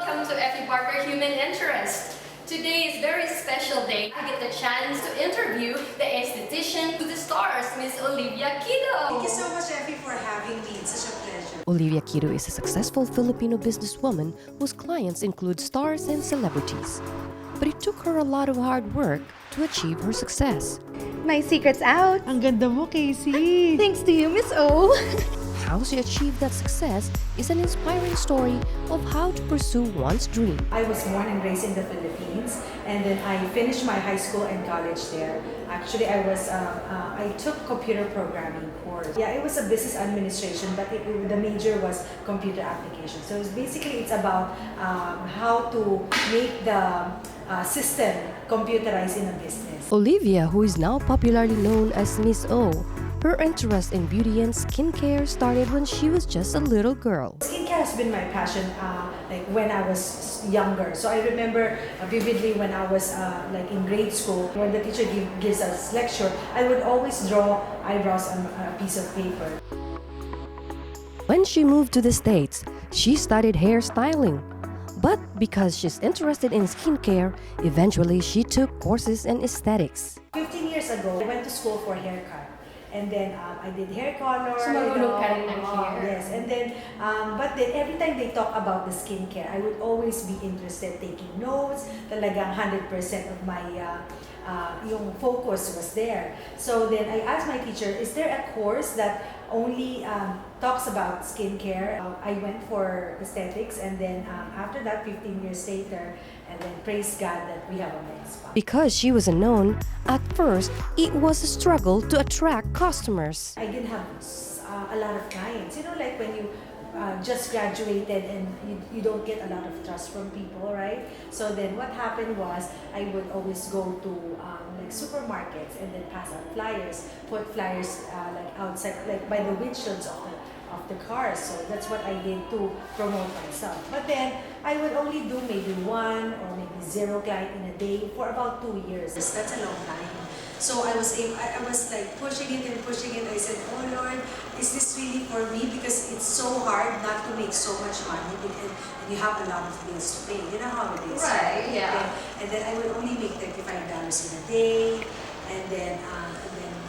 welcome to Effie Barker Human Interest. Today is a very special day. I get the chance to interview the esthetician to the stars, Miss Olivia Quido. Thank you so much, Effie, for having me. It's such a pleasure. Olivia Quido is a successful Filipino businesswoman whose clients include stars and celebrities. But it took her a lot of hard work to achieve her success. My secret's out. Ang ganda mo, Casey! Thanks to you, Miss O. How she achieved that success is an inspiring story of how to pursue one's dream. I was born and raised in the Philippines, and then I finished my high school and college there. Actually, I took computer programming course. Yeah, it was a business administration, but the major was computer application. So it's about how to make the system computerized in a business. Olivia, who is now popularly known as Miss O, her interest in beauty and skincare started when she was just a little girl. Skincare has been my passion like when I was younger. So I remember vividly when I was like in grade school, when the teacher gives us lecture, I would always draw eyebrows on a piece of paper. When she moved to the States, she studied hairstyling. But because she's interested in skincare, eventually she took courses in aesthetics. 15 years ago, I went to school for haircut. And then I did hair color. So marunong ka rin ng hair. Yes, and then, but then every time they talk about the skincare, I would always be interested taking notes. Talagang 100% of my yung focus was there. So then I asked my teacher, is there a course that only talks about skincare? I went for aesthetics, and then after that, 15 years later, and then praise God that we have a med spa. Because she was unknown, at first, it was a struggle to attract customers. I didn't have a lot of clients. You know, like when you just graduated and you don't get a lot of trust from people, right? So then what happened was I would always go to like supermarkets and then pass out flyers, put flyers like outside, like by the windshields of the cars. So that's what I did to promote myself. But then I would only do maybe one or maybe zero client in a day for about 2 years. That's a long time. So I was like pushing it and pushing it. I said, oh Lord, is this really for me? Because it's so hard not to make so much money and you have a lot of bills to pay. You know how it is. Right, yeah. And then I would only make $35 in a day, and then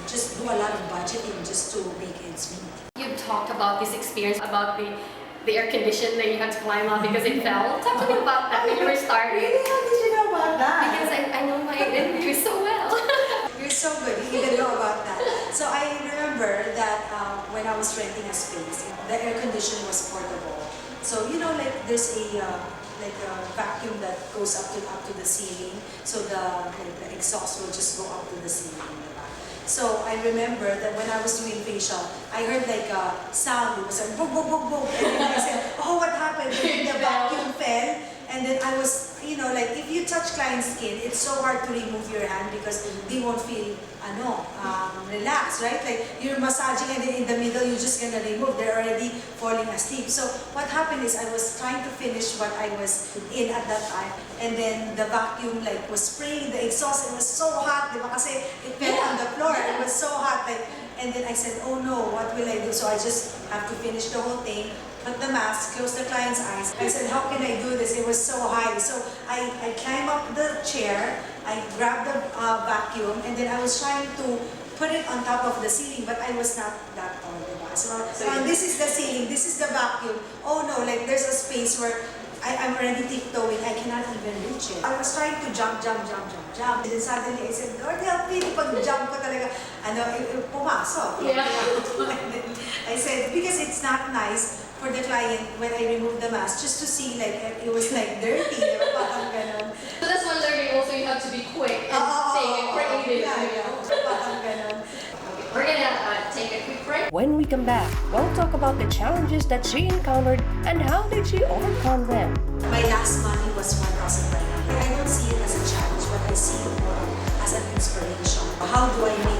just do a lot of budgeting just to make ends meet. You've talked about this experience about the air condition that you had to climb up because it fell. Talk to me about that when you were starting. Really? How did you know about that? Because I know my interview so well. You're so good. You even know about that. So I remember that when I was renting a space, the air condition was portable. So you know, like there's a vacuum that goes up to the ceiling. So the exhaust will just go up to the ceiling. So I remember that when I was doing facial, I heard like a sound. It was like boom, boom, boom, boom. And then I said, oh, what happened? And then the vacuum fell. And then I was, you know, like if you touch client's skin, it's so hard to remove your hand because they won't feel, relaxed, right? Like you're massaging and then in the middle, you're just gonna remove. They're already falling asleep. So what happened is I was trying to finish what I was in at that time. And then the vacuum like was spraying the exhaust. It was so hot, diba? Kasi it fell on the floor. It was so hot, like. And then I said, oh no, what will I do? So I just have to finish the whole thing. Put the mask, close the client's eyes. I said, how can I do this? It was so high. So I climbed up the chair, I grabbed the vacuum, and then I was trying to put it on top of the ceiling, but I was not that tall. So this is the ceiling, this is the vacuum. Oh no, like there's a space where I'm already tiptoeing, I cannot even reach it. I was trying to jump. And then suddenly I said, Lord help me, pag-jump ko talaga, pumasok. Yeah. And then I said, because it's not nice for the client when I remove the mask, just to see like it was like dirty, parang ganon. So that's one learning also, you have to be quick and take it creative. Parang ganon. We're gonna take a quick break. When we come back, we'll talk about the challenges that she encountered and how did she overcome them. My last money was 1,000 per month. I don't see it as a challenge, but I see it more as an inspiration. How do I make